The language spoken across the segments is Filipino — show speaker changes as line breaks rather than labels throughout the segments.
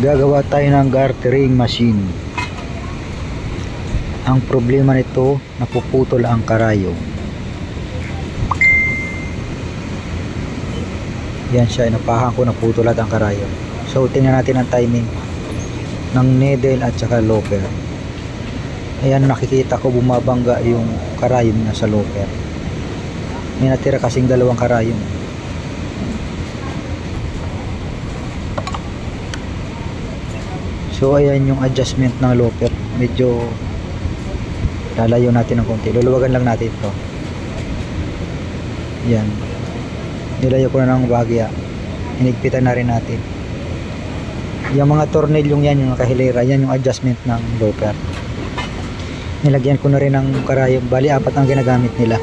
Gagawa tayo ng gartering machine. Ang problema nito, napuputol ang karayom. Yan siya, inapahan ko, naputol at ang karayom. So tingnan natin ang timing ng needle at saka loper. Ayan, nakikita ko bumabangga yung karayom na sa loper. May natira kasing dalawang karayom. So ayan yung adjustment ng loper. Medyo lalayo natin ng konti. Luluwagan lang natin ito. Yan. Nilayo ko na ng bahagya. Hinigpitan na rin natin. Yung mga tornilyong yan, yung nakahilera, yan yung adjustment ng loper. Nilagyan ko na rin ng karayom. Bali, 4 ang ginagamit nila.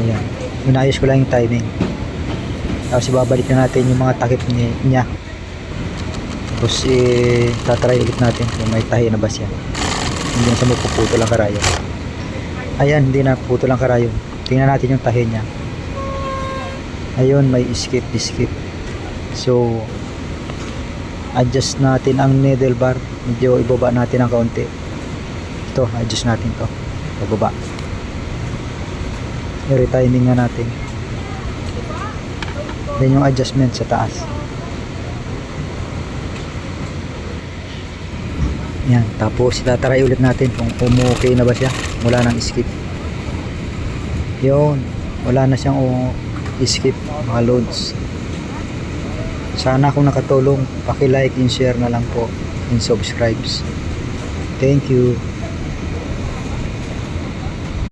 Ayan. Inayos ko lang yung timing. Tapos ibabalik na natin yung mga takip niya. Tapos tatry ulit natin kung may tahi na ba siya. Hindi na sa mapuputol ang karayom. Ayan, hindi na putol ang karayom. Tingnan natin yung tahi niya. Ayun, may skip. So adjust natin ang needle bar. Medyo ibaba natin ng kaunti. Ito, adjust natin to. Pababa. I-retiming na natin. Then yung adjustment sa taas. Yan, tapos itataray ulit natin kung okay na ba siya. Wala nang skip. Yun, wala na siyang skip mga loads. Sana kung nakatulong, paki-like and share na lang po and subscribe. Thank you.